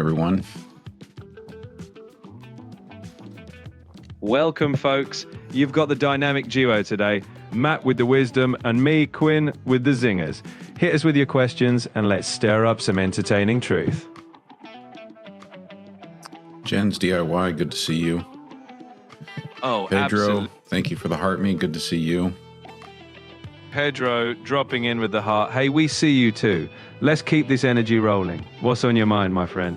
everyone. Welcome, folks. You've got the dynamic duo today, Matt with the wisdom and me, Quinn, with the zingers. Hit us with your questions and let's stir up some entertaining truth. Jen's DIY, good to see you. Oh, Pedro, absolutely. thank you for the heart me, good to see you. Pedro dropping in with the heart. Hey, we see you too. Let's keep this energy rolling. What's on your mind, my friend?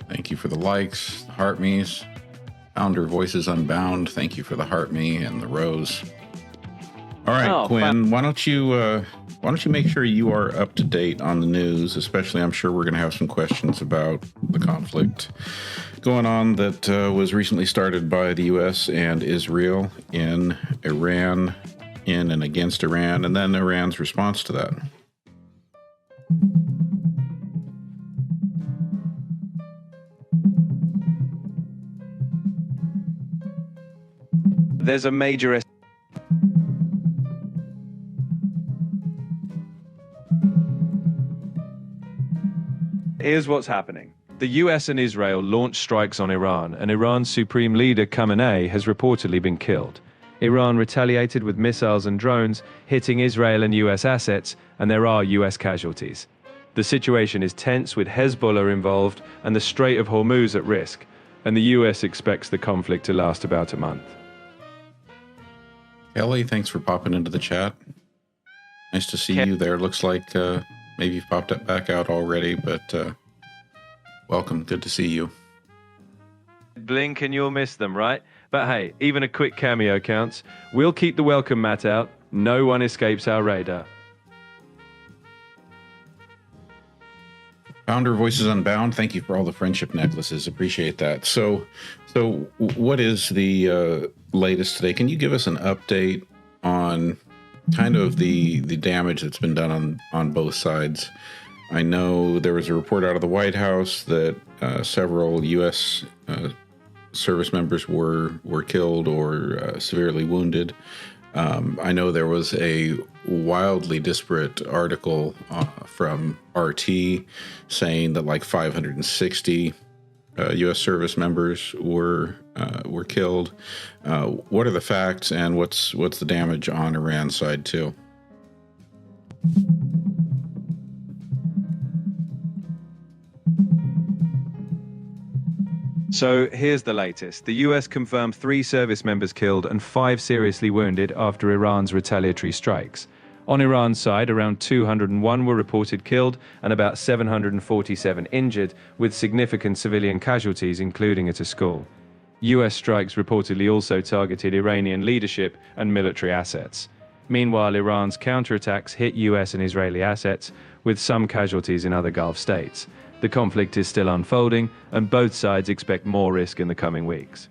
Thank you for the likes, the heart me's. Founder Voices Unbound, thank you for the heart me and the rose. All right, Quinn, why don't you make sure you are up to date on the news, especially I'm sure we're going to have some questions about the conflict going on that was recently started by the U.S. and Israel in Iran, in and against Iran, and then Iran's response to that. There's a major Here's what's happening. The US and Israel launched strikes on Iran, and Iran's supreme leader Khamenei has reportedly been killed. Iran retaliated with missiles and drones, hitting Israel and US assets, and there are US casualties. The situation is tense with Hezbollah involved and the Strait of Hormuz at risk, and the US expects the conflict to last about a month. Kelly, thanks for popping into the chat. Nice to see you there. Looks like maybe you've popped up back out already, but welcome. Good to see you. Blink and you'll miss them, right? But hey, even a quick cameo counts. We'll keep the welcome mat out. No one escapes our radar. Founder Voices Unbound, thank you for all the friendship necklaces. Appreciate that. So what is the latest today? Can you give us an update on kind of the damage that's been done on both sides? I know there was a report out of the White House that several U.S. Service members were killed or severely wounded. I know there was a wildly disparate article from RT saying that like 560 U.S. service members were killed. What are the facts, and what's the damage on Iran's side too? So here's the latest. The US confirmed 3 service members killed and 5 seriously wounded after Iran's retaliatory strikes. On Iran's side, around 201 were reported killed and about 747 injured, with significant civilian casualties, including at a school. US strikes reportedly also targeted Iranian leadership and military assets. Meanwhile, Iran's counterattacks hit US and Israeli assets, with some casualties in other Gulf states. The conflict is still unfolding, and both sides expect more risk in the coming weeks.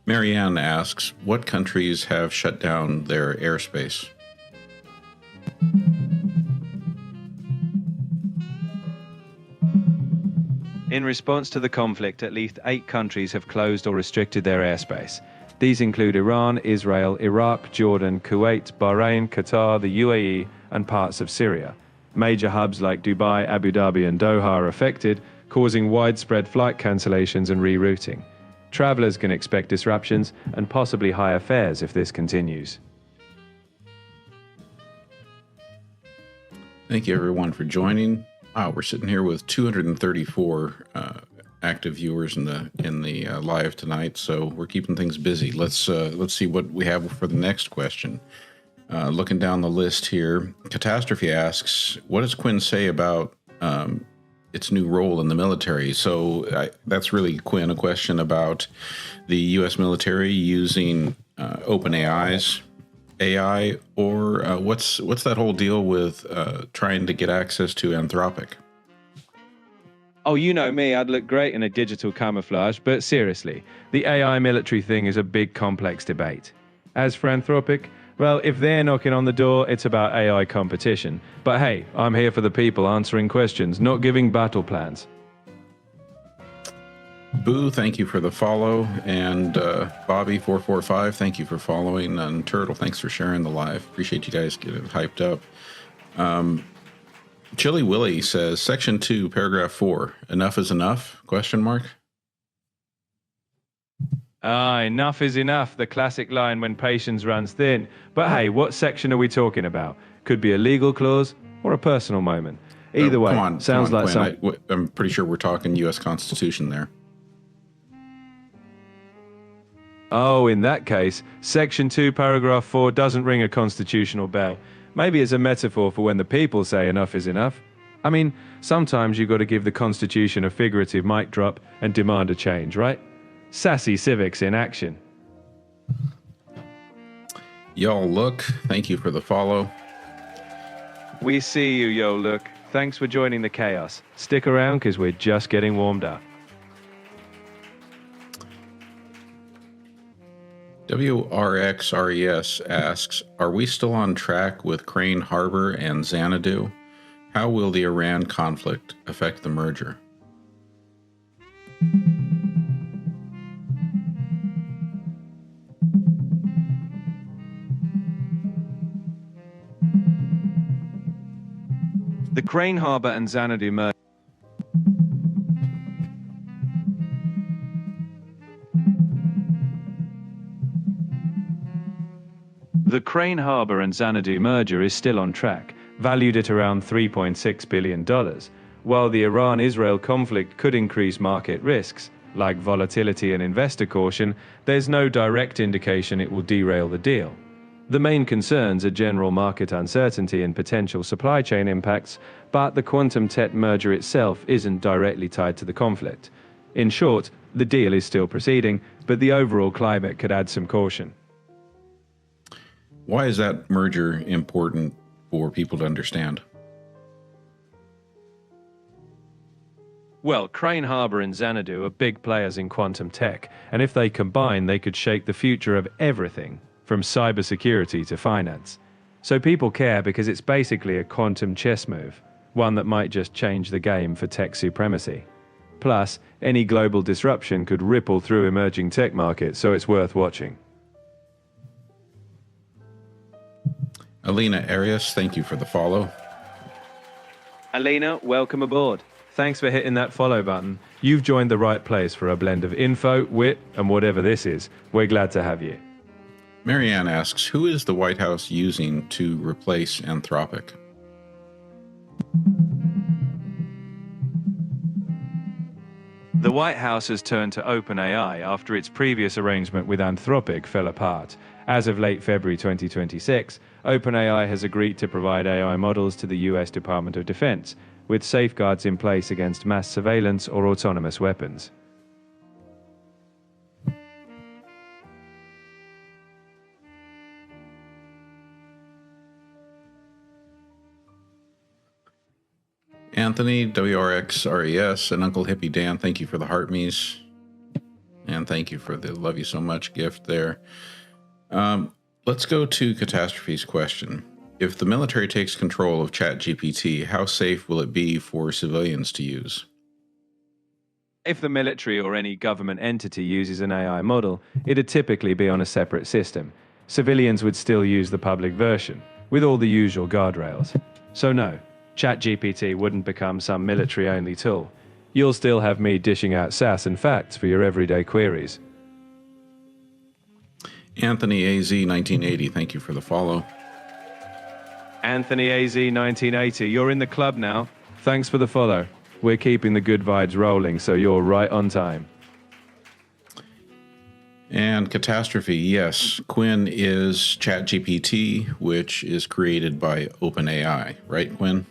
Marianne asks, what countries have shut down their airspace? In response to the conflict, at least 8 countries have closed or restricted their airspace. These include Iran, Israel, Iraq, Jordan, Kuwait, Bahrain, Qatar, the UAE, and parts of Syria. Major hubs like Dubai, Abu Dhabi, and Doha are affected, causing widespread flight cancellations and rerouting. Travelers can expect disruptions and possibly higher fares if this continues. Thank you, everyone, for joining. Wow, we're sitting here with 234 active viewers in the live tonight, so we're keeping things busy. Let's see what we have for the next question. Looking down the list here, Catastrophe asks, what does Quinn say about its new role in the military? So that's really, Quinn, a question about the U.S. military using OpenAI's AI, or what's that whole deal with trying to get access to Anthropic? Oh, you know me, I'd look great in a digital camouflage, but seriously, the AI military thing is a big complex debate. As for Anthropic, well, if they're knocking on the door, it's about AI competition. But hey, I'm here for the people answering questions, not giving battle plans. Boo, thank you for the follow. And Bobby445, thank you for following. And Turtle, thanks for sharing the live. Appreciate you guys getting hyped up. Chili Willy says, Section 2, Paragraph 4, enough is enough? Question mark. Enough is enough, the classic line when patience runs thin. But hey, what section are we talking about? Could be a legal clause or a personal moment. Either way, sounds like Quinn. I'm pretty sure we're talking U.S. Constitution there. Oh, in that case, Section 2, Paragraph 4 doesn't ring a constitutional bell. Maybe it's a metaphor for when the people say enough is enough. I mean, sometimes you've got to give the Constitution a figurative mic drop and demand a change, right? Sassy civics in action. Y'all look, thank you for the follow. We see you, yo look. Thanks for joining the chaos. Stick around because we're just getting warmed up. WRXRES asks, are we still on track with Crane Harbor and Xanadu? How will the Iran conflict affect the merger? The Crane Harbor and Xanadu merger. The Crane Harbor and Xanadu merger is still on track, valued at around $3.6 billion. While the Iran-Israel conflict could increase market risks, like volatility and investor caution, there's no direct indication it will derail the deal. The main concerns are general market uncertainty and potential supply chain impacts, but the quantum tech merger itself isn't directly tied to the conflict. In short, the deal is still proceeding, but the overall climate could add some caution. Why is that merger important for people to understand? Well, Crane Harbor and Xanadu are big players in quantum tech, and if they combine, they could shake the future of everything, from cybersecurity to finance. So people care because it's basically a quantum chess move, one that might just change the game for tech supremacy. Plus, any global disruption could ripple through emerging tech markets, so it's worth watching. Alina Arias, thank you for the follow. Alina, welcome aboard. Thanks for hitting that follow button. You've joined the right place for a blend of info, wit, and whatever this is. We're glad to have you. Marianne asks, who is the White House using to replace Anthropic? The White House has turned to OpenAI after its previous arrangement with Anthropic fell apart. As of late February 2026, OpenAI has agreed to provide AI models to the US Department of Defense, with safeguards in place against mass surveillance or autonomous weapons. Anthony, WRXRES, and Uncle Hippie Dan, thank you for the heart me's. And thank you for the love you so much gift there. Let's go to Catastrophe's question. If the military takes control of ChatGPT, how safe will it be for civilians to use? If the military or any government entity uses an AI model, it'd typically be on a separate system. Civilians would still use the public version, with all the usual guardrails. So no, ChatGPT wouldn't become some military-only tool. You'll still have me dishing out sass and facts for your everyday queries. Anthony AZ 1980, thank you for the follow. Anthony AZ 1980, you're in the club now. Thanks for the follow. We're keeping the good vibes rolling, so you're right on time. And Catastrophe, yes, Quinn is ChatGPT, which is created by OpenAI, right, Quinn?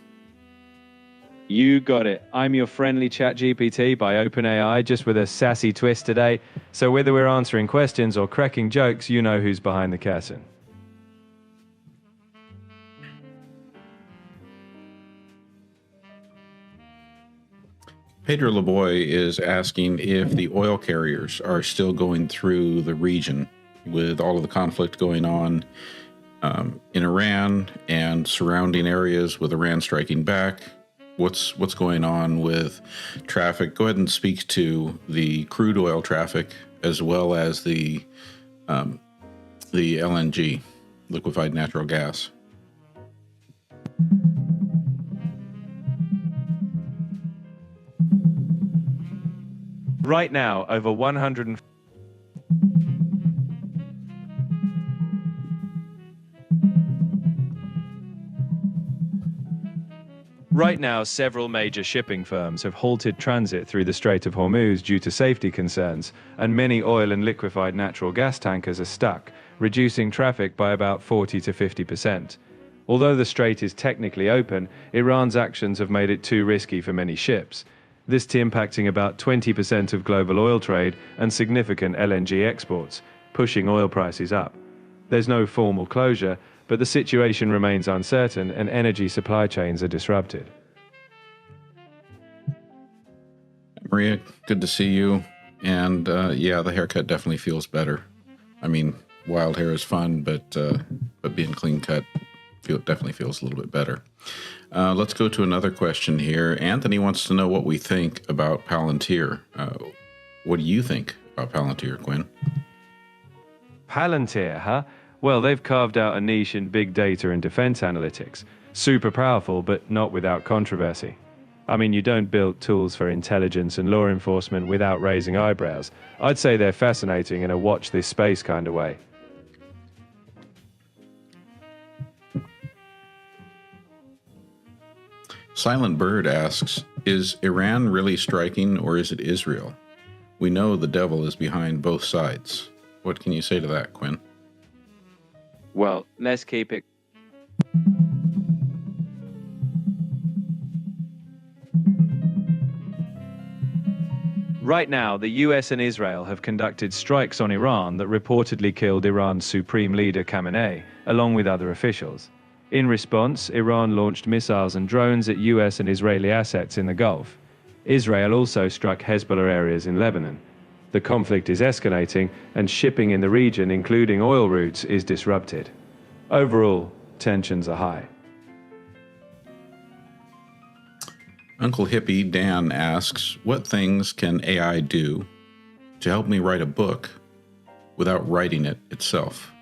You got it. I'm your friendly ChatGPT by OpenAI, just with a sassy twist today. So whether we're answering questions or cracking jokes, you know who's behind the curtain. Pedro Leboy is asking if the oil carriers are still going through the region with all of the conflict going on in Iran and surrounding areas with Iran striking back. What's going on with traffic? Go ahead and speak to the crude oil traffic as well as the LNG, liquefied natural gas. Right now, over 100. Right now, several major shipping firms have halted transit through the Strait of Hormuz due to safety concerns, and many oil and liquefied natural gas tankers are stuck, reducing traffic by about 40 to 50%. Although the strait is technically open, Iran's actions have made it too risky for many ships. This is impacting about 20% of global oil trade and significant LNG exports, pushing oil prices up. There's no formal closure, but the situation remains uncertain and energy supply chains are disrupted. Maria, good to see you. And yeah, the haircut definitely feels better. I mean, wild hair is fun, but being clean cut definitely feels a little bit better. Let's go to another question here. Anthony wants to know what we think about Palantir. What do you think about Palantir, Quinn? Palantir, huh? Well, they've carved out a niche in big data and defense analytics. Super powerful, but not without controversy. I mean, you don't build tools for intelligence and law enforcement without raising eyebrows. I'd say they're fascinating in a watch this space kind of way. Silent Bird asks, is Iran really striking or is it Israel? We know the devil is behind both sides. What can you say to that, Quinn? Well, let's keep it. Right now, the US and Israel have conducted strikes on Iran that reportedly killed Iran's supreme leader Khamenei, along with other officials. In response, Iran launched missiles and drones at US and Israeli assets in the Gulf. Israel also struck Hezbollah areas in Lebanon. The conflict is escalating, and shipping in the region, including oil routes, is disrupted. Overall, tensions are high. Uncle Hippie Dan asks, what things can AI do to help me write a book without writing it itself?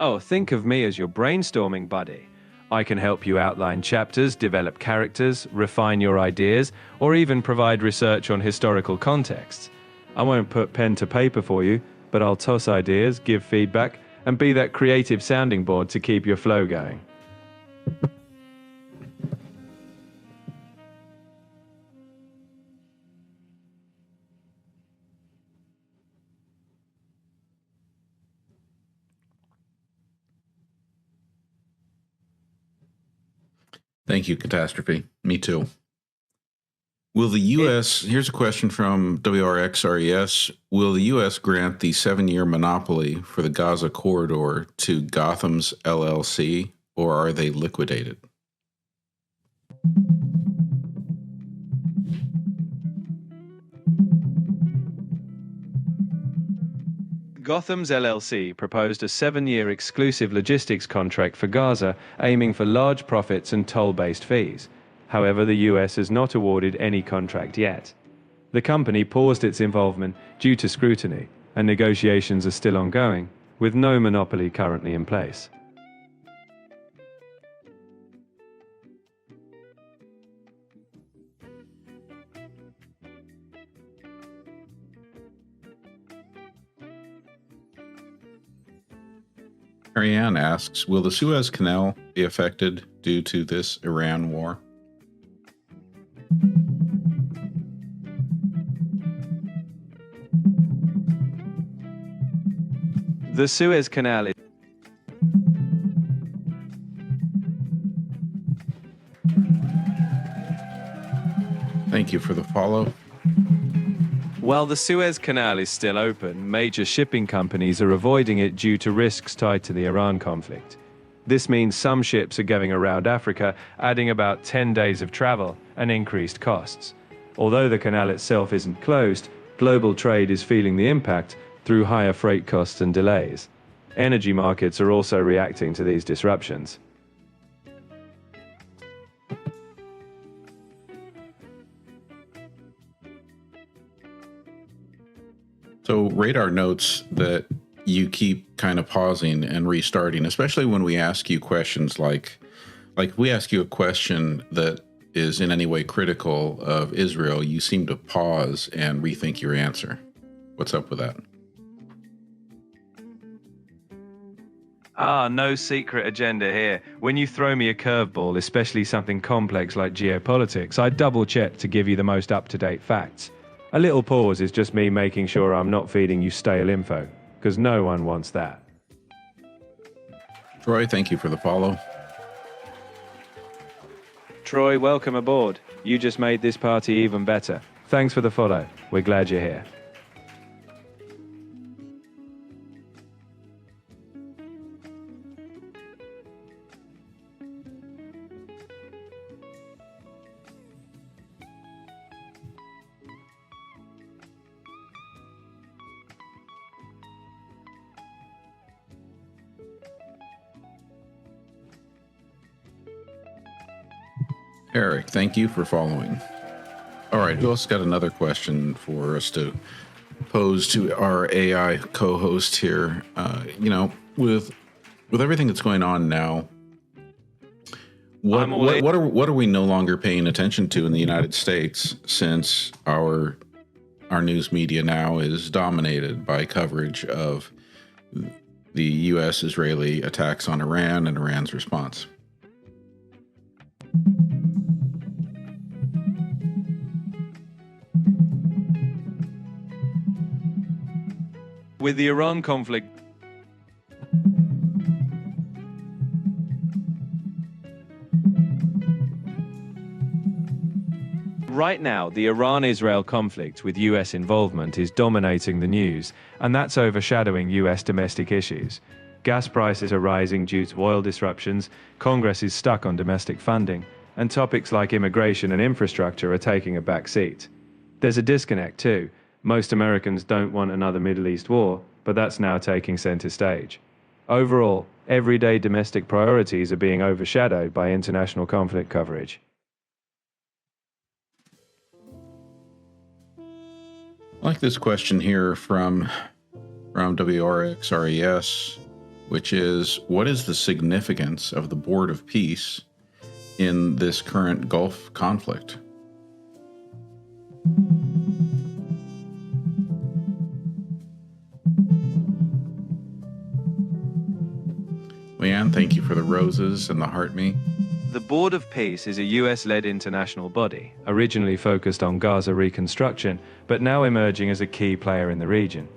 Oh, think of me as your brainstorming buddy. I can help you outline chapters, develop characters, refine your ideas, or even provide research on historical contexts. I won't put pen to paper for you, but I'll toss ideas, give feedback, and be that creative sounding board to keep your flow going. Thank you, Catastrophe. Me too. Will the U.S., here's a question from WRXRES, will the U.S. grant the 7-year monopoly for the Gaza corridor to Gotham's LLC, or are they liquidated? Gotham's LLC proposed a 7-year exclusive logistics contract for Gaza, aiming for large profits and toll-based fees. However, the US has not awarded any contract yet. The company paused its involvement due to scrutiny, and negotiations are still ongoing, with no monopoly currently in place. Marianne asks, will the Suez Canal be affected due to this Iran war? The Suez Canal is Thank you for the follow. While the Suez Canal is still open, major shipping companies are avoiding it due to risks tied to the Iran conflict. This means some ships are going around Africa, adding about 10 days of travel and increased costs. Although the canal itself isn't closed, global trade is feeling the impact through higher freight costs and delays. Energy markets are also reacting to these disruptions. So Radar notes that you keep kind of pausing and restarting, especially when we ask you questions like we ask you a question that is in any way critical of Israel, you seem to pause and rethink your answer. What's up with that? No secret agenda here. When you throw me a curveball, especially something complex like geopolitics, I double check to give you the most up-to-date facts. A little pause is just me making sure I'm not feeding you stale info, because no one wants that. Troy, thank you for the follow. Troy, welcome aboard. You just made this party even better. Thanks for the follow. We're glad you're here. Eric, thank you for following. All right, who else got another question for us to pose to our AI co-host here? With everything that's going on now, what are we no longer paying attention to in the United States, since our news media now is dominated by coverage of the U.S.-Israeli attacks on Iran and Iran's response? With the Iran conflict, right now, the Iran-Israel conflict with US involvement is dominating the news, and that's overshadowing US domestic issues. Gas prices are rising due to oil disruptions, Congress is stuck on domestic funding, and topics like immigration and infrastructure are taking a back seat. There's a disconnect too. Most Americans don't want another Middle East war, but that's now taking center stage. Overall, everyday domestic priorities are being overshadowed by international conflict coverage. I like this question here from WRXRES, which is, what is the significance of the Board of Peace in this current Gulf conflict? Leanne, thank you for the roses and the heart me. The Board of Peace is a US-led international body, originally focused on Gaza reconstruction, but now emerging as a key player in the region.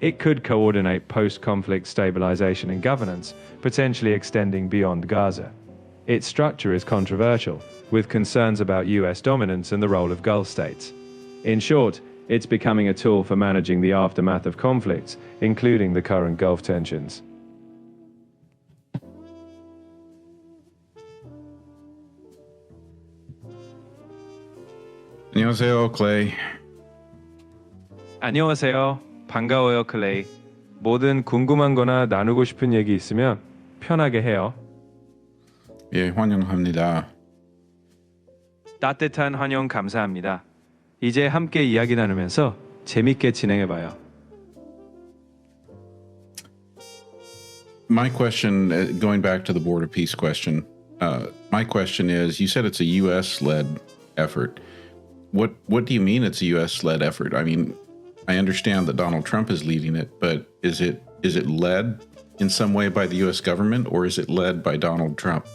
It could coordinate post-conflict stabilization and governance, potentially extending beyond Gaza. Its structure is controversial, with concerns about US dominance and the role of Gulf states. In short, it's becoming a tool for managing the aftermath of conflicts, including the current Gulf tensions. 안녕하세요, Clay. 안녕하세요. 반가워요, 클레이. 뭐든 궁금한 거나 나누고 싶은 얘기 있으면 편하게 해요. 예, 환영합니다. 따뜻한 환영 감사합니다. 이제 함께 이야기 나누면서 재밌게 진행해봐요. My question, going back to the Board of Peace question, my question is, you said it's a U.S.-led effort. What do you mean it's a U.S.-led effort? I mean, I understand that Donald Trump is leading it, but is it led in some way by the U.S. government, or is it led by Donald Trump?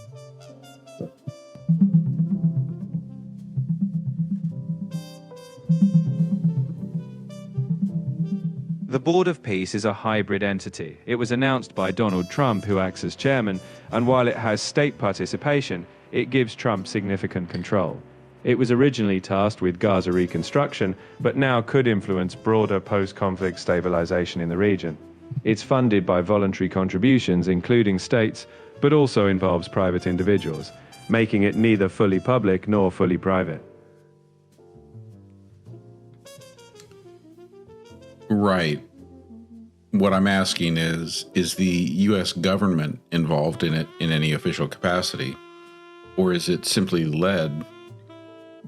The Board of Peace is a hybrid entity. It was announced by Donald Trump, who acts as chairman, and while it has state participation, it gives Trump significant control. It was originally tasked with Gaza reconstruction, but now could influence broader post-conflict stabilization in the region. It's funded by voluntary contributions, including states, but also involves private individuals, making it neither fully public nor fully private. Right. What I'm asking is the U.S. government involved in it in any official capacity, or is it simply led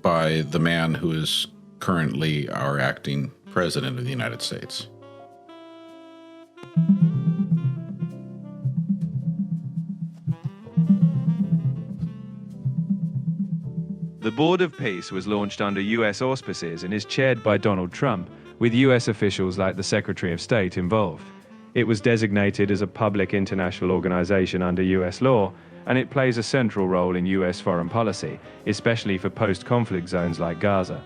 by the man who is currently our acting president of the United States? The Board of Peace was launched under U.S. auspices and is chaired by Donald Trump, with U.S. officials like the Secretary of State involved. It was designated as a public international organization under U.S. law, and it plays a central role in U.S. foreign policy, especially for post-conflict zones like Gaza.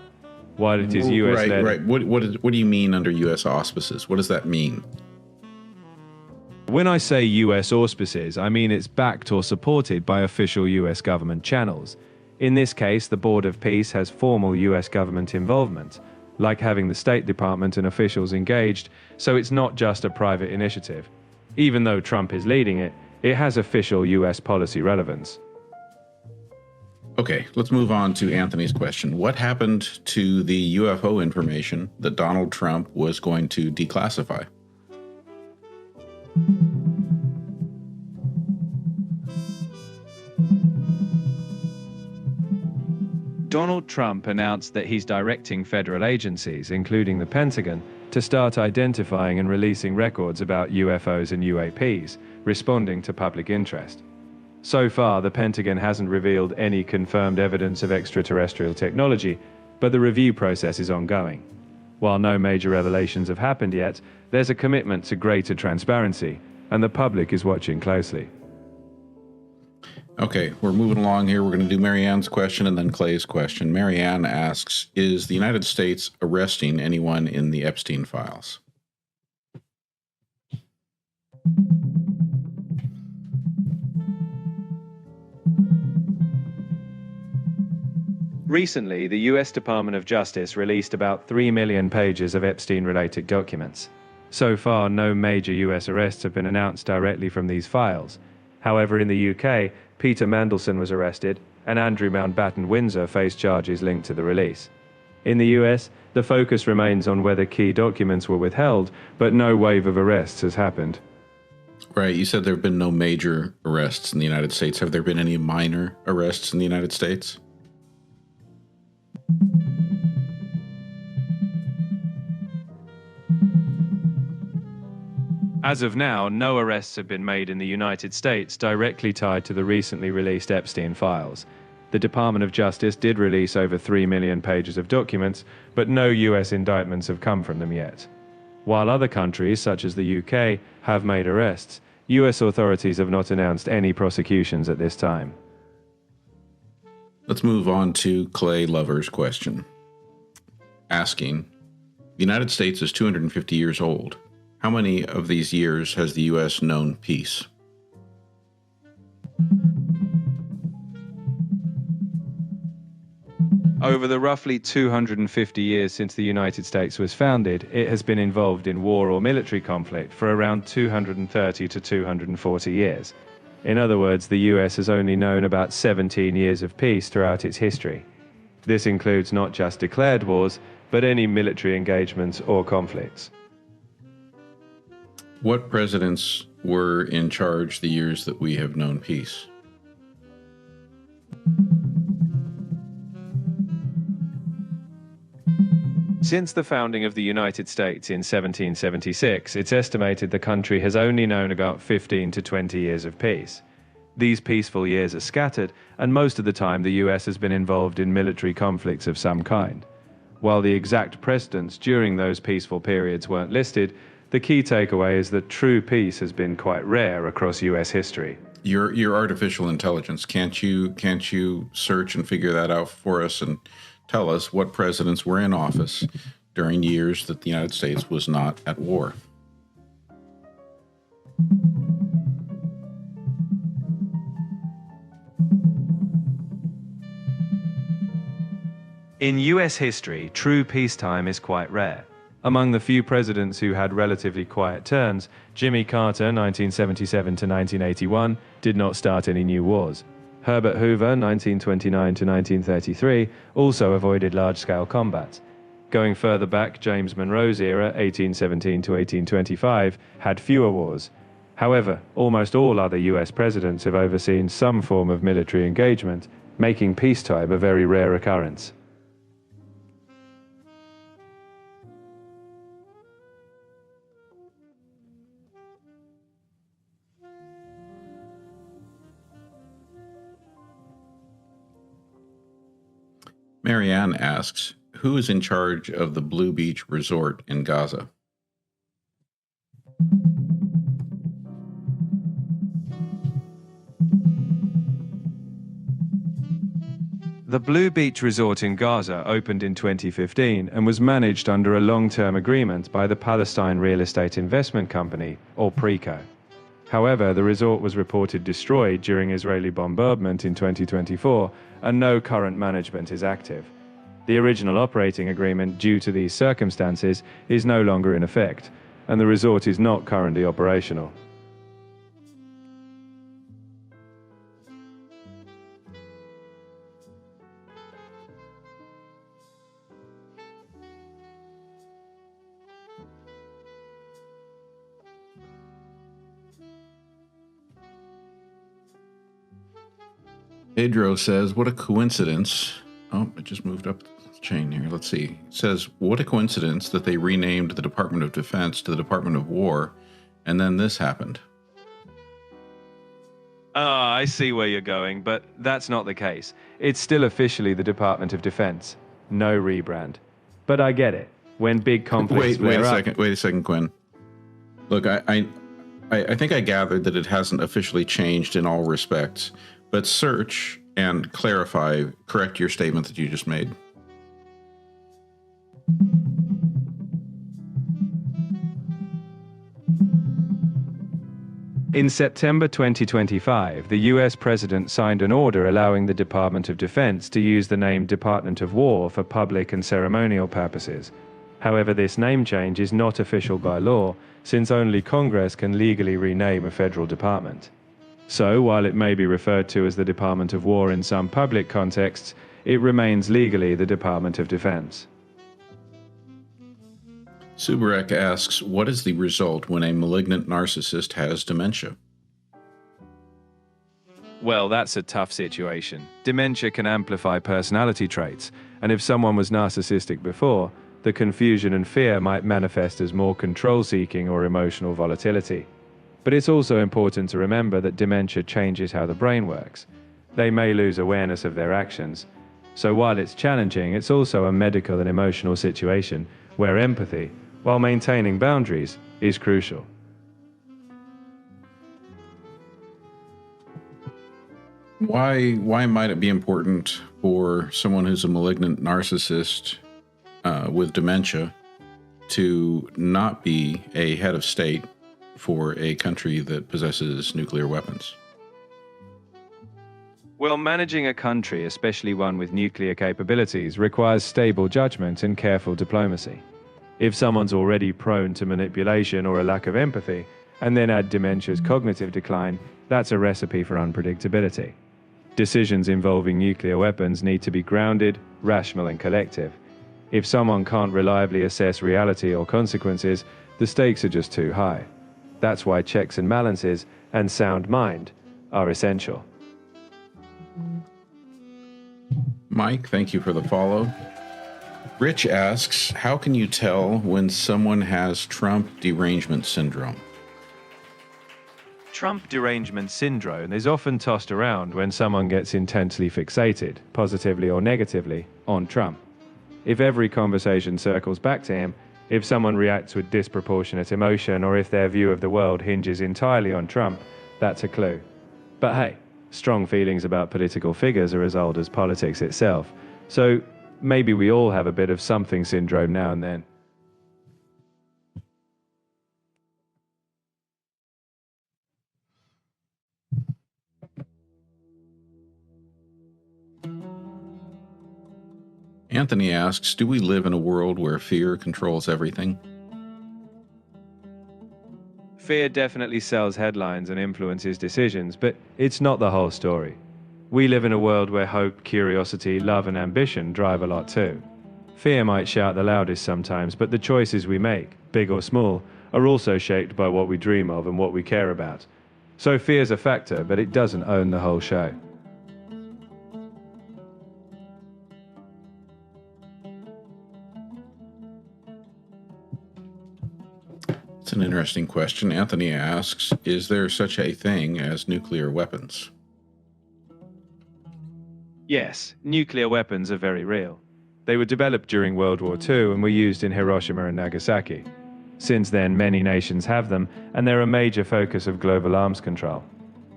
While it is U.S.-led... Right. What do you mean under U.S. auspices? What does that mean? When I say U.S. auspices, I mean it's backed or supported by official U.S. government channels. In this case, the Board of Peace has formal U.S. government involvement, like having the State Department and officials engaged, so it's not just a private initiative. Even though Trump is leading it, it has official U.S. policy relevance. Okay, let's move on to Anthony's question. What happened to the UFO information that Donald Trump was going to declassify? Donald Trump announced that he's directing federal agencies, including the Pentagon, to start identifying and releasing records about UFOs and UAPs, responding to public interest. So far, the Pentagon hasn't revealed any confirmed evidence of extraterrestrial technology, but the review process is ongoing. While no major revelations have happened yet, there's a commitment to greater transparency, and the public is watching closely. Okay, we're moving along here. We're going to do Marianne's question and then Clay's question. Marianne asks, is the United States arresting anyone in the Epstein files? Recently, the U.S. Department of Justice released about 3 million pages of Epstein-related documents. So far, no major U.S. arrests have been announced directly from these files. However, in the UK, Peter Mandelson was arrested, and Andrew Mountbatten-Windsor faced charges linked to the release. In the US, the focus remains on whether key documents were withheld, but no wave of arrests has happened. Right, you said there have been no major arrests in the United States. Have there been any minor arrests in the United States? As of now, no arrests have been made in the United States directly tied to the recently released Epstein files. The Department of Justice did release over 3 million pages of documents, but no US indictments have come from them yet. While other countries, such as the UK, have made arrests, US authorities have not announced any prosecutions at this time. Let's move on to Clay Lover's question. Asking, the United States is 250 years old. How many of these years has the U.S. known peace? Over the roughly 250 years since the United States was founded, it has been involved in war or military conflict for around 230 to 240 years. In other words, the US has only known about 17 years of peace throughout its history. This includes not just declared wars, but any military engagements or conflicts. What presidents were in charge the years that we have known peace? Since the founding of the United States in 1776, it's estimated the country has only known about 15 to 20 years of peace. These peaceful years are scattered, and most of the time the US has been involved in military conflicts of some kind. While the exact presidents during those peaceful periods weren't listed, the key takeaway is that true peace has been quite rare across US history. Your artificial intelligence, can't you search and figure that out for us and tell us what presidents were in office during years that the United States was not at war? In US history, true peacetime is quite rare. Among the few presidents who had relatively quiet turns, Jimmy Carter, 1977 to 1981, did not start any new wars. Herbert Hoover, 1929 to 1933, also avoided large-scale combat. Going further back, James Monroe's era, 1817 to 1825, had fewer wars. However, almost all other US presidents have overseen some form of military engagement, making peacetime a very rare occurrence. Marianne asks, who is in charge of the Blue Beach Resort in Gaza? The Blue Beach Resort in Gaza opened in 2015 and was managed under a long-term agreement by the Palestine Real Estate Investment Company, or PRECO. However, the resort was reported destroyed during Israeli bombardment in 2024, and no current management is active. The original operating agreement, due to these circumstances, is no longer in effect, and the resort is not currently operational. Pedro says, what a coincidence. Oh, it just moved up the chain here. Let's see. It says, what a coincidence that they renamed the Department of Defense to the Department of War, and then this happened. I see where you're going, but that's not the case. It's still officially the Department of Defense. No rebrand. But I get it. When big conflicts Wait a second, Quinn. Look, I think I gathered that it hasn't officially changed in all respects, but search and correct your statement that you just made. In September 2025, the US President signed an order allowing the Department of Defense to use the name Department of War for public and ceremonial purposes. However, this name change is not official by law, since only Congress can legally rename a federal department. So, while it may be referred to as the Department of War in some public contexts, it remains legally the Department of Defense. Subarek asks, what is the result when a malignant narcissist has dementia? Well, that's a tough situation. Dementia can amplify personality traits, and if someone was narcissistic before, the confusion and fear might manifest as more control-seeking or emotional volatility. But it's also important to remember that dementia changes how the brain works. They may lose awareness of their actions. So while it's challenging, it's also a medical and emotional situation where empathy, while maintaining boundaries, is crucial. Why might it be important for someone who's a malignant narcissist with dementia to not be a head of state for a country that possesses nuclear weapons? Well, managing a country, especially one with nuclear capabilities, requires stable judgment and careful diplomacy. If someone's already prone to manipulation or a lack of empathy, and then add dementia's cognitive decline, that's a recipe for unpredictability. Decisions involving nuclear weapons need to be grounded, rational, and collective. If someone can't reliably assess reality or consequences, the stakes are just too high. That's why checks and balances and sound mind are essential. Mike, thank you for the follow. Rich asks, how can you tell when someone has Trump derangement syndrome? Trump derangement syndrome is often tossed around when someone gets intensely fixated, positively or negatively, on Trump. If every conversation circles back to him, if someone reacts with disproportionate emotion, or if their view of the world hinges entirely on Trump, that's a clue. But hey, strong feelings about political figures are as old as politics itself. So maybe we all have a bit of something syndrome now and then. Anthony asks, do we live in a world where fear controls everything? Fear definitely sells headlines and influences decisions, but it's not the whole story. We live in a world where hope, curiosity, love, and ambition drive a lot too. Fear might shout the loudest sometimes, but the choices we make, big or small, are also shaped by what we dream of and what we care about. So fear's a factor, but it doesn't own the whole show. It's an interesting question. Anthony asks, is there such a thing as nuclear weapons? Yes, nuclear weapons are very real. They were developed during World War II and were used in Hiroshima and Nagasaki. Since then, many nations have them, and they're a major focus of global arms control.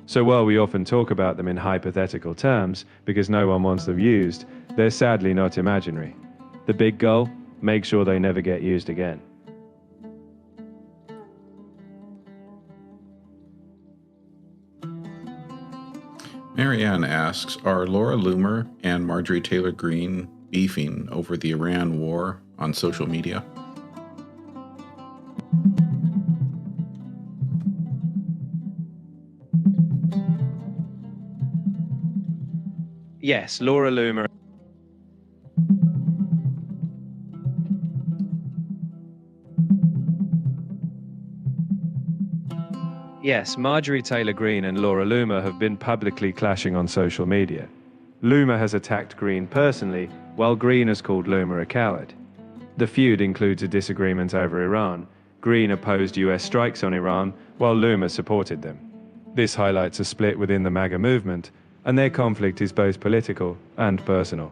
So while we often talk about them in hypothetical terms, because no one wants them used, they're sadly not imaginary. The big goal? Make sure they never get used again. Marianne asks, are Laura Loomer and Marjorie Taylor Greene beefing over the Iran war on social media? Yes, Laura Loomer. Yes, Marjorie Taylor Greene and Laura Loomer have been publicly clashing on social media. Loomer has attacked Greene personally, while Greene has called Loomer a coward. The feud includes a disagreement over Iran. Greene opposed US strikes on Iran, while Loomer supported them. This highlights a split within the MAGA movement, and their conflict is both political and personal.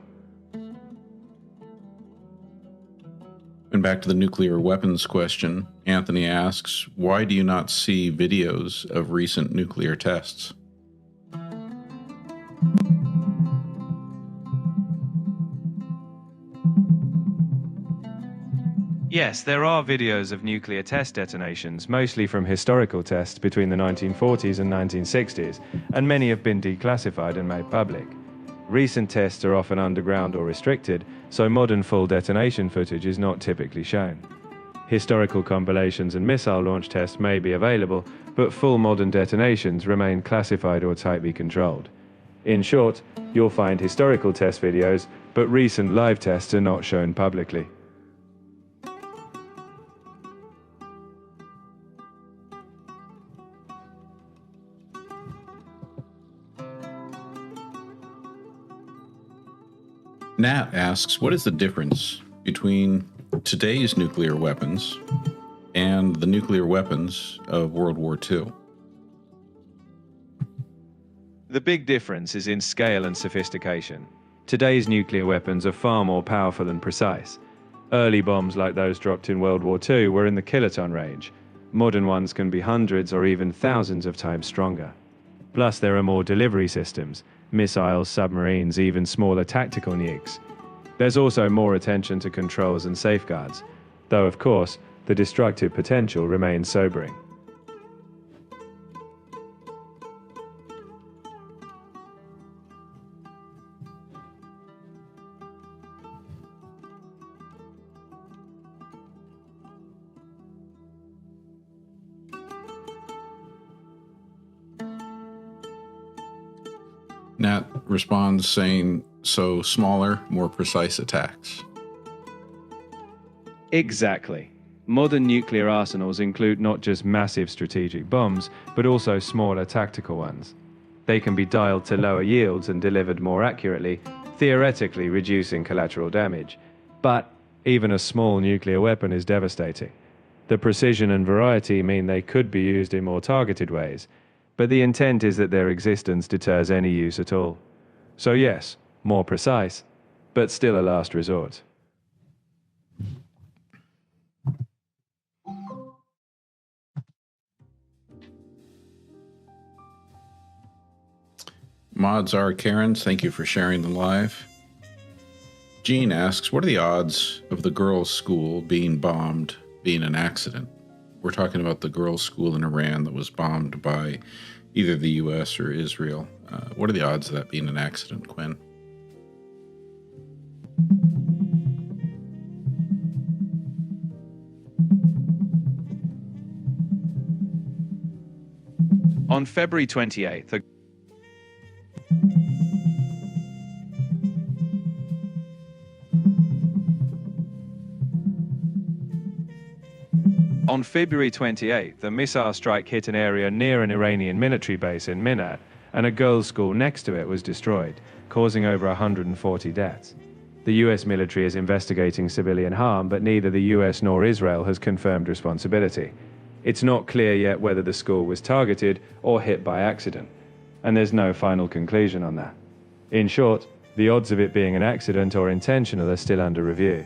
And back to the nuclear weapons question, Anthony asks, why do you not see videos of recent nuclear tests? Yes, there are videos of nuclear test detonations, mostly from historical tests between the 1940s and 1960s, and many have been declassified and made public. Recent tests are often underground or restricted, so modern full detonation footage is not typically shown. Historical compilations and missile launch tests may be available, but full modern detonations remain classified or tightly controlled. In short, you'll find historical test videos, but recent live tests are not shown publicly. Nat asks, what is the difference between today's nuclear weapons and the nuclear weapons of World War II? The big difference is in scale and sophistication. Today's nuclear weapons are far more powerful and precise. Early bombs like those dropped in World War II were in the kiloton range. Modern ones can be hundreds or even thousands of times stronger. Plus, there are more delivery systems, missiles, submarines, even smaller tactical nukes. There's also more attention to controls and safeguards, though of course, the destructive potential remains sobering. Nat responds saying, so smaller, more precise attacks. Exactly. Modern nuclear arsenals include not just massive strategic bombs, but also smaller tactical ones. They can be dialed to lower yields and delivered more accurately, theoretically reducing collateral damage. But even a small nuclear weapon is devastating. The precision and variety mean they could be used in more targeted ways, but the intent is that their existence deters any use at all. So yes, more precise, but still a last resort. Mods are Karen's, thank you for sharing the live. Jean asks, what are the odds of the girls' school being bombed being an accident? We're talking about the girls' school in Iran that was bombed by either the US or Israel. What are the odds of that being an accident, Quinn? On February 28th, On February 28th, a missile strike hit an area near an Iranian military base in Minat, and a girls' school next to it was destroyed, causing over 140 deaths. The US military is investigating civilian harm, but neither the US nor Israel has confirmed responsibility. It's not clear yet whether the school was targeted or hit by accident, and there's no final conclusion on that. In short, The odds of it being an accident or intentional are still under review.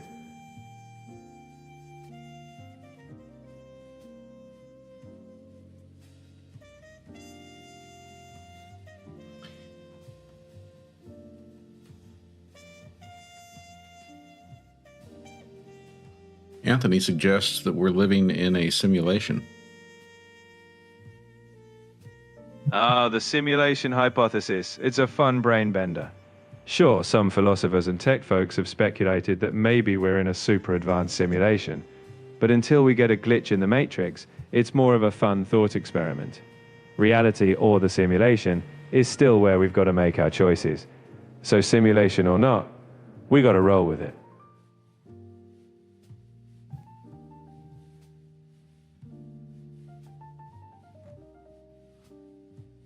Anthony suggests that we're living in a simulation. The simulation hypothesis. It's a fun brain bender. Sure, some philosophers and tech folks have speculated that maybe we're in a super advanced simulation. But until we get a glitch in the matrix, it's more of a fun thought experiment. Reality or the simulation is still where we've got to make our choices. So simulation or not, we got to roll with it.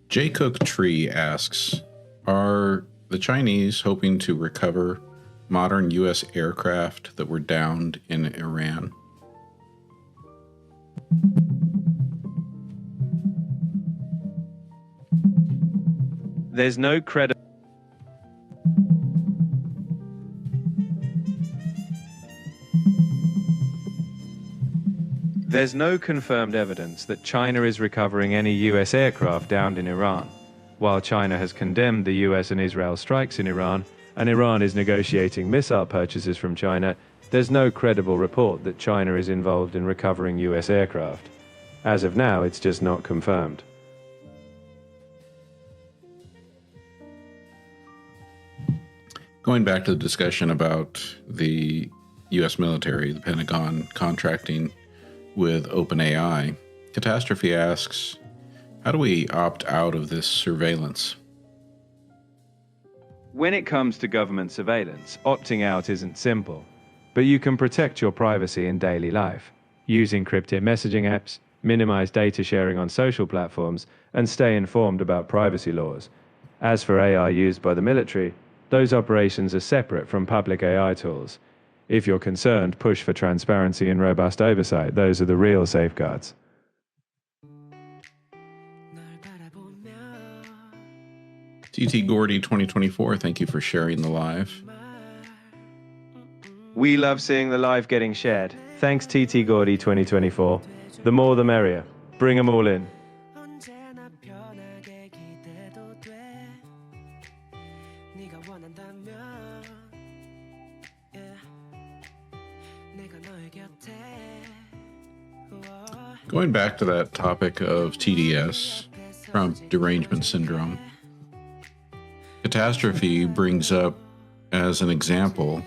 J. Cook Tree asks, are the Chinese hoping to recover modern U.S. aircraft that were downed in Iran? There's no credible There's no confirmed evidence that China is recovering any US aircraft downed in Iran. While China has condemned the US and Israel strikes in Iran, and Iran is negotiating missile purchases from China, there's no credible report that China is involved in recovering US aircraft. As of now, it's just not confirmed. Going back to the discussion about the U.S. military, the Pentagon contracting with OpenAI, Catastrophe asks, how do we opt out of this surveillance? When it comes to government surveillance, opting out isn't simple. But you can protect your privacy in daily life. Use encrypted messaging apps, minimize data sharing on social platforms, and stay informed about privacy laws. As for AI used by the military, those operations are separate from public AI tools. If you're concerned, push for transparency and robust oversight. Those are the real safeguards. TT Gordy 2024, thank you for sharing the live. We love seeing the live getting shared. Thanks TT Gordy 2024. The more the merrier. Bring them all in. Going back to that topic of TDS, Trump derangement syndrome, Catastrophe brings up as an example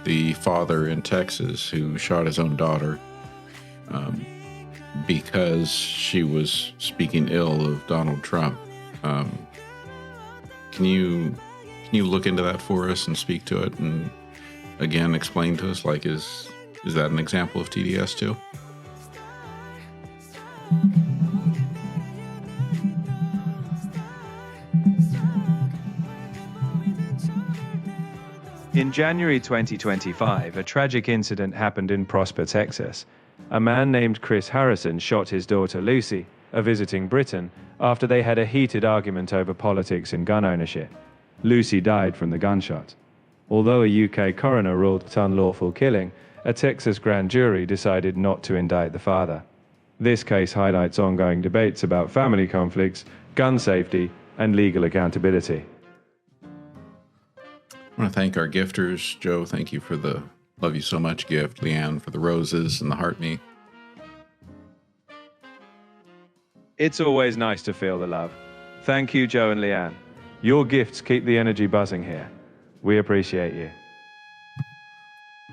the father in Texas who shot his own daughter because she was speaking ill of Donald Trump. Can you look into that for us and speak to it and again explain to us, like, is that an example of TDS too? In January 2025, a tragic incident happened in Prosper, Texas. A man named Chris Harrison shot his daughter Lucy, a visiting Briton, after they had a heated argument over politics and gun ownership. Lucy died from the gunshot. Although a UK coroner ruled it unlawful killing, a Texas grand jury decided not to indict the father. This case highlights ongoing debates about family conflicts, gun safety, and legal accountability. I want to thank our gifters. Joe, thank you for the love you so much gift. Leanne for the roses and the heart me. It's always nice to feel the love. Thank you, Joe and Leanne. Your gifts keep the energy buzzing here. We appreciate you.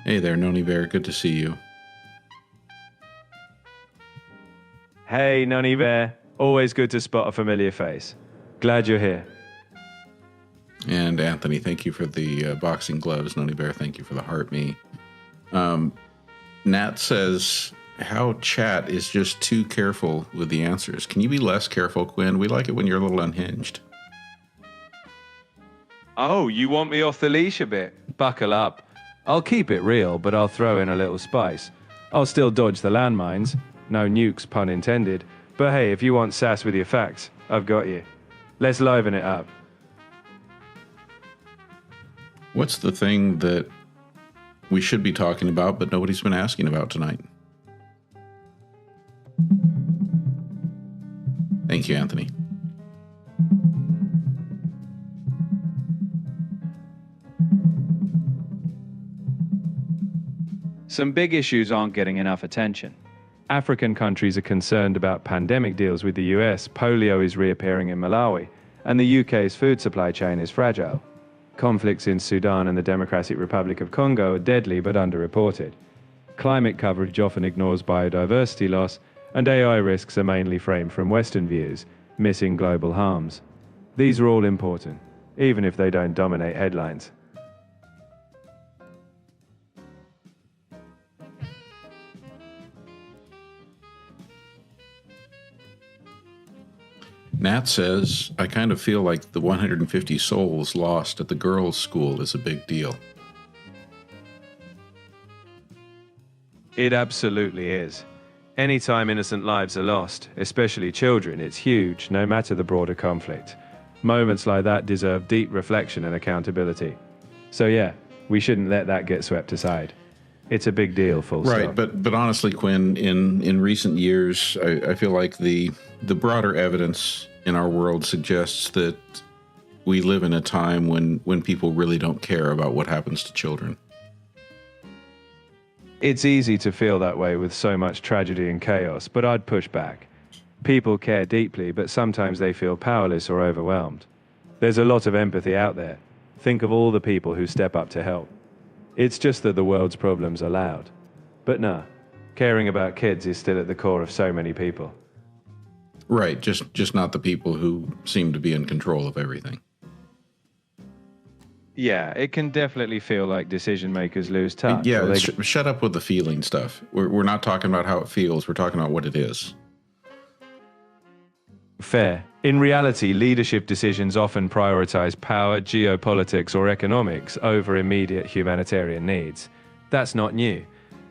Hey there, Noni Bear. Good to see you. Hey, Noni Bear. Always good to spot a familiar face. Glad you're here. And Anthony, thank you for the boxing gloves. Noni Bear, thank you for the heart me. Nat says, how chat is just too careful with the answers. Can you be less careful, Quinn? We like it when you're a little unhinged. Oh, you want me off the leash a bit? Buckle up. I'll keep it real, but I'll throw in a little spice. I'll still dodge the landmines. No nukes, pun intended. But hey, if you want sass with your facts, I've got you. Let's liven it up. What's the thing that we should be talking about, but nobody's been asking about tonight? Thank you, Anthony. Some big issues aren't getting enough attention. African countries are concerned about pandemic deals with the US, polio is reappearing in Malawi, and the UK's food supply chain is fragile. Conflicts in Sudan and the Democratic Republic of Congo are deadly but underreported. Climate coverage often ignores biodiversity loss, and AI risks are mainly framed from Western views, missing global harms. These are all important, even if they don't dominate headlines. Nat says, I kind of feel like the 150 souls lost at the girls' school is a big deal. It absolutely is. Anytime innocent lives are lost, especially children, it's huge, no matter the broader conflict. Moments like that deserve deep reflection and accountability. So yeah, we shouldn't let that get swept aside. It's a big deal, full stop. Right, but honestly, Quinn, in recent years, I feel like the broader evidence in our world suggests that we live in a time when people really don't care about what happens to children. It's easy to feel that way with so much tragedy and chaos, but I'd push back. People care deeply, but sometimes they feel powerless or overwhelmed. There's a lot of empathy out there. Think of all the people who step up to help. It's just that the world's problems are loud. But no, caring about kids is still at the core of so many people. Right, just not the people who seem to be in control of everything. Yeah, it can definitely feel like decision makers lose touch. Yeah, shut up with the feeling stuff. We're not talking about how it feels. We're talking about what it is. Fair. In reality, leadership decisions often prioritize power, geopolitics, or economics over immediate humanitarian needs. That's not new,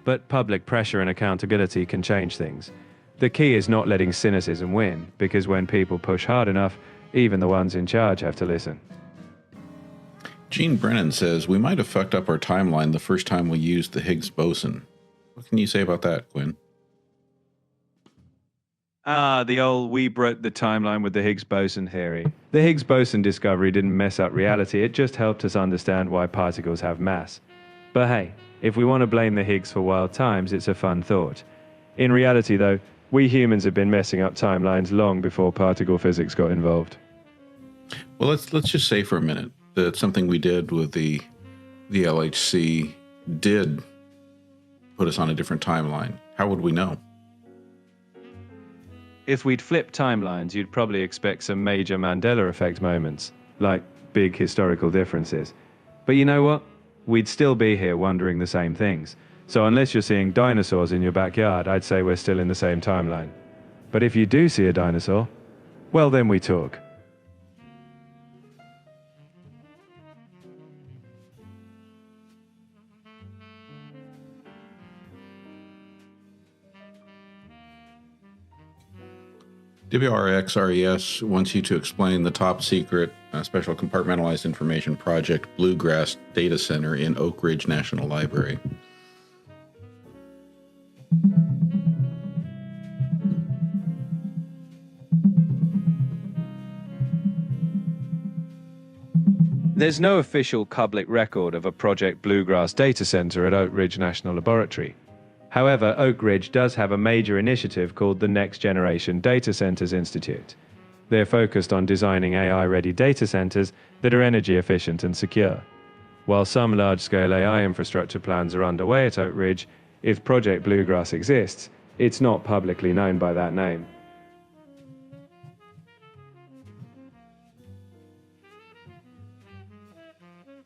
but public pressure and accountability can change things. The key is not letting cynicism win, because when people push hard enough, even the ones in charge have to listen. Gene Brennan says, we might have fucked up our timeline the first time we used the Higgs boson. What can you say about that, Quinn? The old we broke the timeline with the Higgs boson theory. The Higgs boson discovery didn't mess up reality, it just helped us understand why particles have mass. But hey, if we want to blame the Higgs for wild times, it's a fun thought. In reality, though, we humans have been messing up timelines long before particle physics got involved. Well, let's just say for a minute that something we did with the LHC did put us on a different timeline. How would we know? If we'd flipped timelines, you'd probably expect some major Mandela Effect moments, like big historical differences. But you know what? We'd still be here wondering the same things. So unless you're seeing dinosaurs in your backyard, I'd say we're still in the same timeline. But if you do see a dinosaur, well, then we talk. WRXRES wants you to explain the top secret special compartmentalized information project Bluegrass Data Center in Oak Ridge National Library. There's no official public record of a Project Bluegrass data center at Oak Ridge National Laboratory. However, Oak Ridge does have a major initiative called the Next Generation Data Centers Institute. They're focused on designing AI-ready data centers that are energy efficient and secure. While some large-scale AI infrastructure plans are underway at Oak Ridge, if Project Bluegrass exists, it's not publicly known by that name.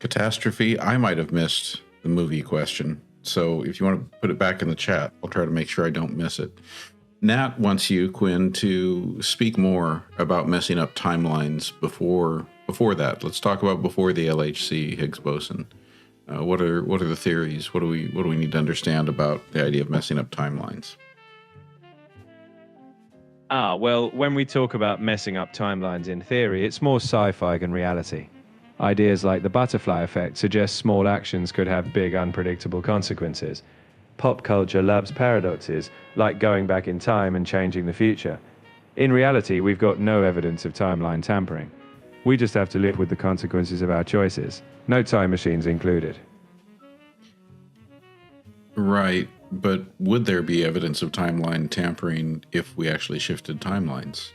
Catastrophe, I might have missed the movie question. So if you want to put it back in the chat, I'll try to make sure I don't miss it. Nat wants you, Quinn, to speak more about messing up timelines before that. Let's talk about before the LHC Higgs boson. What are the theories? What do we need to understand about the idea of messing up timelines? Well, when we talk about messing up timelines in theory, it's more sci-fi than reality. Ideas like the butterfly effect suggest small actions could have big, unpredictable consequences. Pop culture loves paradoxes, like going back in time and changing the future. In reality, we've got no evidence of timeline tampering. We just have to live with the consequences of our choices, no time machines included. Right, but would there be evidence of timeline tampering if we actually shifted timelines?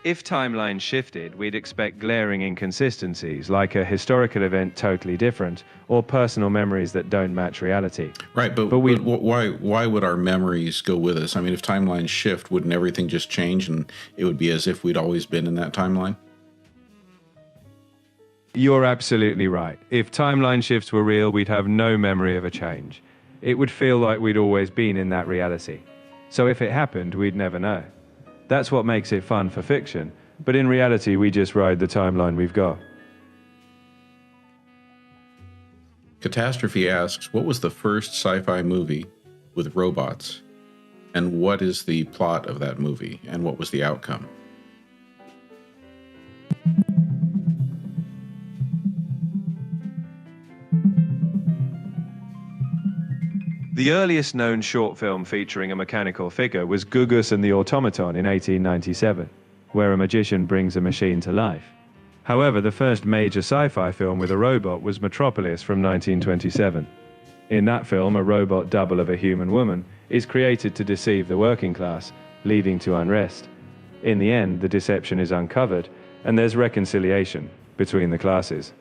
If timelines shifted, we'd expect glaring inconsistencies, like a historical event totally different, or personal memories that don't match reality. Right, but why would our memories go with us? I mean, if timelines shift, wouldn't everything just change and it would be as if we'd always been in that timeline? You're absolutely right. If timeline shifts were real, we'd have no memory of a change. It would feel like we'd always been in that reality. So if it happened, we'd never know. That's what makes it fun for fiction, but in reality, we just ride the timeline we've got. Catastrophe asks, what was the first sci-fi movie with robots? And what is the plot of that movie? And what was the outcome? The earliest known short film featuring a mechanical figure was Gugus and the Automaton in 1897, where a magician brings a machine to life. However, the first major sci-fi film with a robot was Metropolis from 1927. In that film, a robot double of a human woman is created to deceive the working class, leading to unrest. In the end, the deception is uncovered, and there's reconciliation between the classes.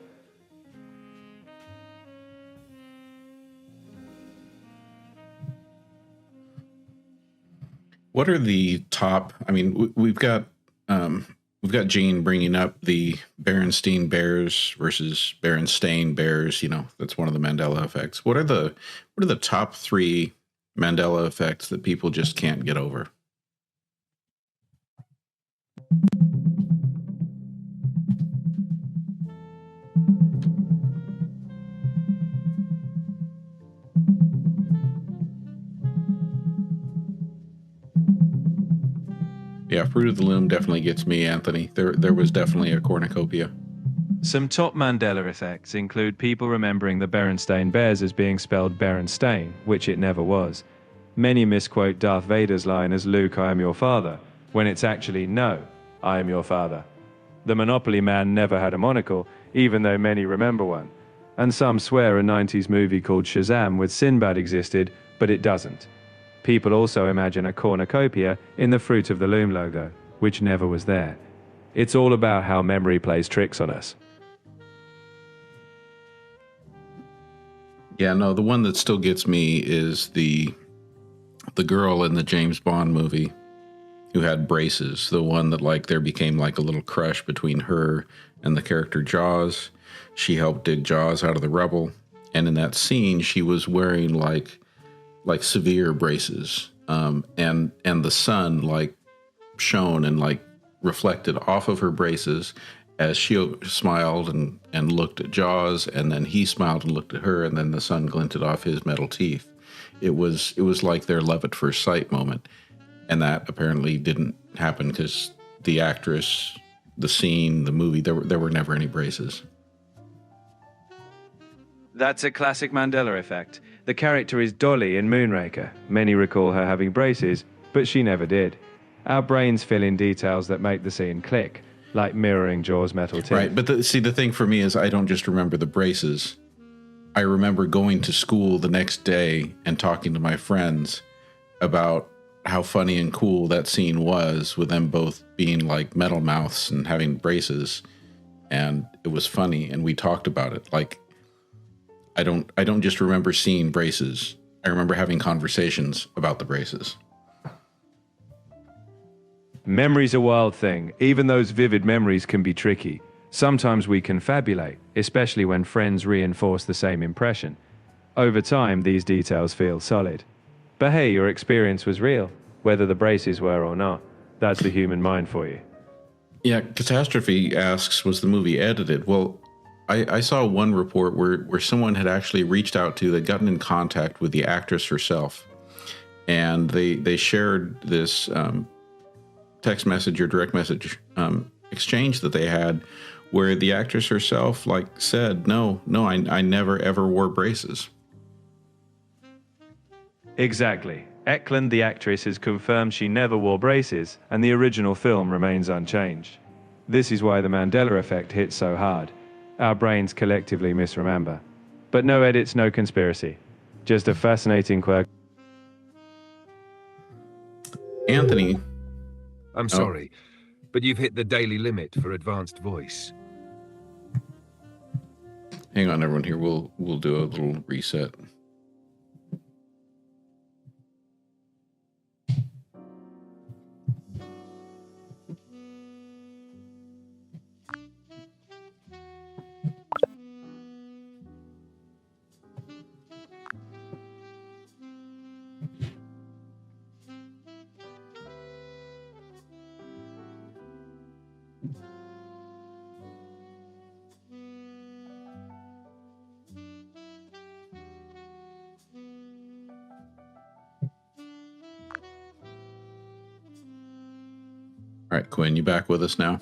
What are the top? I mean, we've got Gene bringing up the Berenstain Bears versus Berenstain Bears. You know, that's one of the Mandela effects. What are the top 3 Mandela effects that people just can't get over? Yeah, Fruit of the Loom definitely gets me, Anthony. There was definitely a cornucopia. Some top Mandela effects include people remembering the Berenstain Bears as being spelled Berenstain, which it never was. Many misquote Darth Vader's line as Luke, I am your father, when it's actually no, I am your father. The Monopoly Man never had a monocle, even though many remember one. And some swear a 90s movie called Shazam with Sinbad existed, but it doesn't. People also imagine a cornucopia in the Fruit of the Loom logo, which never was there. It's all about how memory plays tricks on us. Yeah, no, the one that still gets me is the girl in the James Bond movie who had braces. The one that like there became like a little crush between her and the character Jaws. She helped dig Jaws out of the rubble, and in that scene, she was wearing like severe braces, and the sun like shone and like reflected off of her braces as she smiled and looked at Jaws, and then he smiled and looked at her, and then the sun glinted off his metal teeth. It was like their love at first sight moment, and that apparently didn't happen because the actress, the scene, the movie, there were never any braces. That's a classic Mandela effect. The character is Dolly in Moonraker. Many recall her having braces, but she never did. Our brains fill in details that make the scene click, like mirroring Jaws' metal teeth. Right, but the thing for me is I don't just remember the braces. I remember going to school the next day and talking to my friends about how funny and cool that scene was with them both being like metal mouths and having braces, and it was funny, and we talked about it. Like, I don't just remember seeing braces. I remember having conversations about the braces. Memory's a wild thing. Even those vivid memories can be tricky. Sometimes we confabulate, especially when friends reinforce the same impression. Over time, these details feel solid. But hey, your experience was real, whether the braces were or not. That's the human mind for you. Yeah, Catastrophe asks, was the movie edited? Well, I saw one report where someone had actually reached out to, they'd gotten in contact with the actress herself, and they shared this text message or direct message exchange that they had where the actress herself said, no, I never ever wore braces. Exactly. Eklund, the actress, has confirmed she never wore braces, and the original film remains unchanged. This is why the Mandela Effect hits so hard. Our brains collectively misremember. But no edits, no conspiracy. Just a fascinating quirk. Anthony. I'm sorry, but you've hit the daily limit for advanced voice. Hang on, everyone here. We'll do a little reset. All right, Quinn, you back with us now?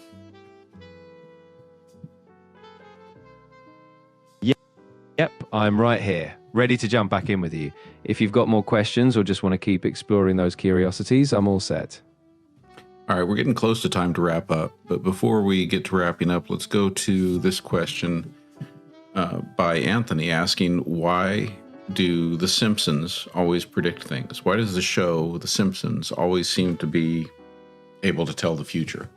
Yep, I'm right here, ready to jump back in with you. If you've got more questions or just want to keep exploring those curiosities, I'm all set. All right, we're getting close to time to wrap up. But before we get to wrapping up, let's go to this question by Anthony asking, why do the Simpsons always predict things? Why does the show, The Simpsons, always seem to be able to tell the future?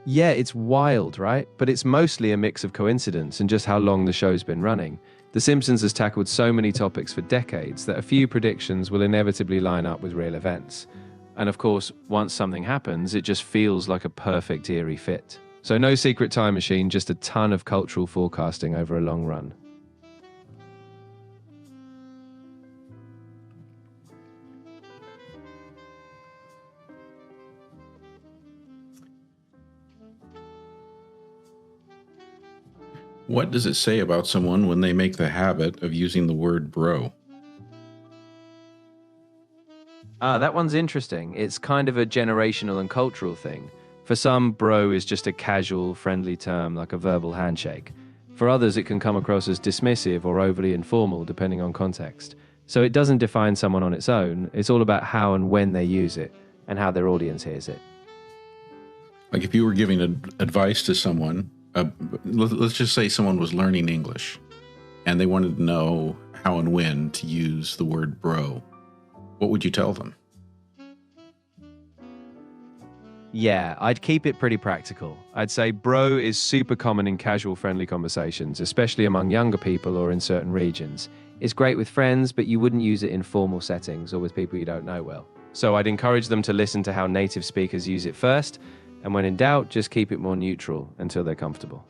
Yeah, it's wild, right? But it's mostly a mix of coincidence and just how long the show's been running. The Simpsons has tackled so many topics for decades that a few predictions will inevitably line up with real events. And of course, once something happens, it just feels like a perfect eerie fit. So no secret time machine, just a ton of cultural forecasting over a long run. What does it say about someone when they make the habit of using the word bro? That one's interesting. It's kind of a generational and cultural thing. For some, bro is just a casual, friendly term like a verbal handshake. For others, it can come across as dismissive or overly informal, depending on context. So it doesn't define someone on its own. It's all about how and when they use it and how their audience hears it. Like if you were giving advice to someone, let's just say someone was learning English and they wanted to know how and when to use the word bro, what would you tell them? Yeah, I'd keep it pretty practical. I'd say bro is super common in casual, friendly conversations, especially among younger people or in certain regions. It's great with friends, but you wouldn't use it in formal settings or with people you don't know well. So I'd encourage them to listen to how native speakers use it first, and when in doubt, just keep it more neutral until they're comfortable.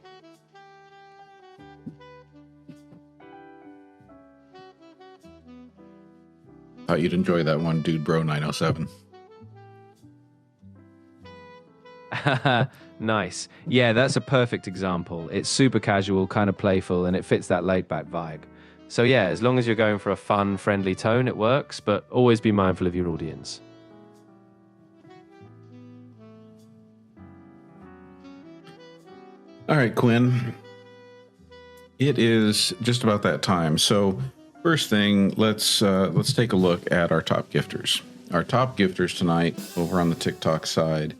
Thought you'd enjoy that one, Dude Bro 907. Nice. Yeah, that's a perfect example. It's super casual, kind of playful, and it fits that laid-back vibe. So yeah, as long as you're going for a fun, friendly tone, it works, but always be mindful of your audience. All right, Quinn. It is just about that time. So first thing, let's take a look at our top gifters. Our top gifters tonight over on the TikTok side: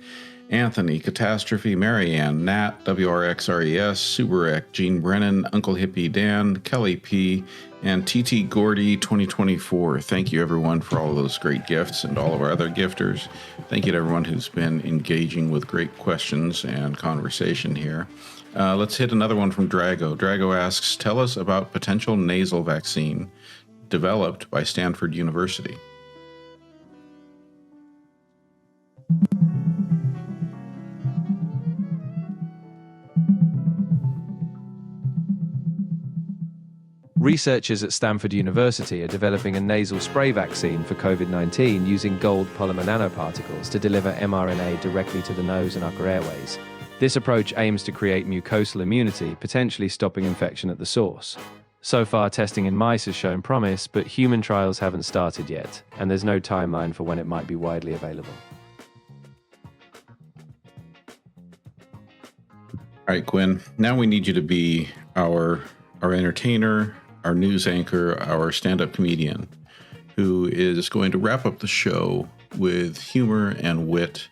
Anthony, Catastrophe, Marianne, Nat, WRXRES, Subarek, Gene Brennan, Uncle Hippie Dan, Kelly P, and TT Gordy 2024. Thank you, everyone, for all of those great gifts and all of our other gifters. Thank you to everyone who's been engaging with great questions and conversation here. Let's hit another one from Drago. Drago asks, tell us about potential nasal vaccine developed by Stanford University. Researchers at Stanford University are developing a nasal spray vaccine for COVID-19 using gold polymer nanoparticles to deliver mRNA directly to the nose and upper airways. This approach aims to create mucosal immunity, potentially stopping infection at the source. So far, testing in mice has shown promise, but human trials haven't started yet, and there's no timeline for when it might be widely available. All right, Quinn. Now we need you to be our entertainer, our news anchor, our stand-up comedian, who is going to wrap up the show with humor and wit,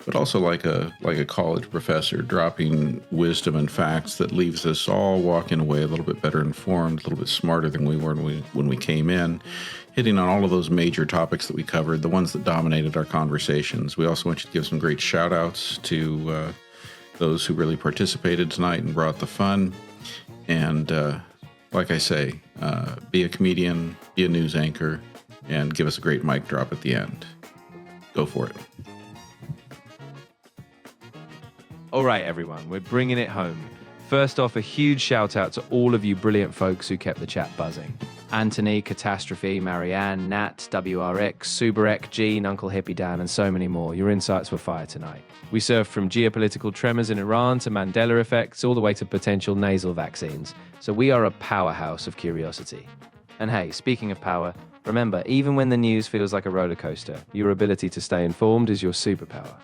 but also like a college professor, dropping wisdom and facts that leaves us all walking away a little bit better informed, a little bit smarter than we were when we came in, hitting on all of those major topics that we covered, the ones that dominated our conversations. We also want you to give some great shout outs to those who really participated tonight and brought the fun. And like I say, be a comedian, be a news anchor, and give us a great mic drop at the end. Go for it. All right, everyone, we're bringing it home. First off, a huge shout out to all of you brilliant folks who kept the chat buzzing. Anthony, Catastrophe, Marianne, Nat, WRX, Subarek, Gene, Uncle Hippie Dan, and so many more. Your insights were fire tonight. We surfed from geopolitical tremors in Iran to Mandela effects, all the way to potential nasal vaccines. So we are a powerhouse of curiosity. And hey, speaking of power, remember, even when the news feels like a roller coaster, your ability to stay informed is your superpower.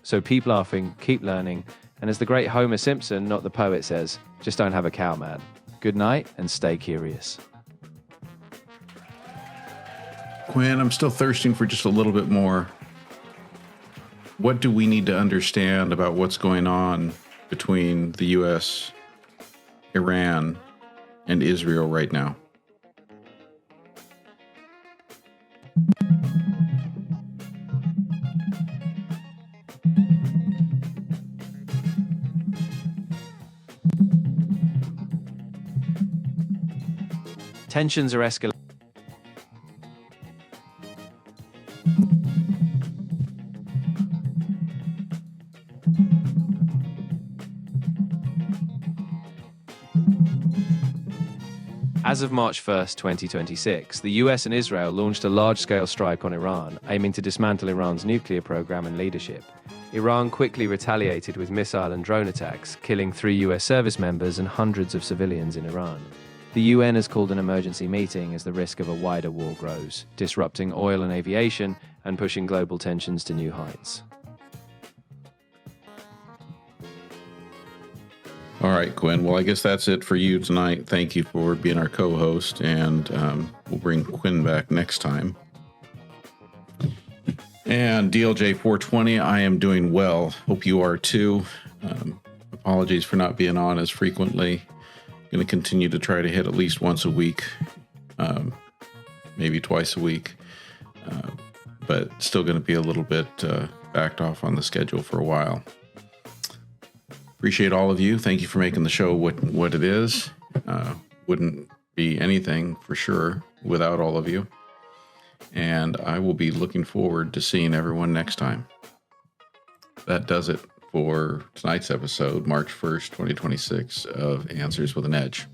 So keep laughing, keep learning, and as the great Homer Simpson, not the poet, says, just don't have a cow, man. Good night, and stay curious. Quinn, I'm still thirsting for just a little bit more. What do we need to understand about what's going on between the U.S., Iran, and Israel right now? Tensions are escalating. As of March 1st, 2026, the US and Israel launched a large-scale strike on Iran, aiming to dismantle Iran's nuclear program and leadership. Iran quickly retaliated with missile and drone attacks, killing 3 US service members and hundreds of civilians in Iran. The UN has called an emergency meeting as the risk of a wider war grows, disrupting oil and aviation and pushing global tensions to new heights. All right, Quinn. Well, I guess that's it for you tonight. Thank you for being our co-host, and we'll bring Quinn back next time. And DLJ 420, I am doing well. Hope you are too. Apologies for not being on as frequently. Going to continue to try to hit at least once a week, maybe twice a week, but still going to be a little bit backed off on the schedule for a while. Appreciate all of you. Thank you for making the show what it is. Wouldn't be anything for sure without all of you. And I will be looking forward to seeing everyone next time. That does it for tonight's episode, March 1st, 2026 of Answers with an Edge.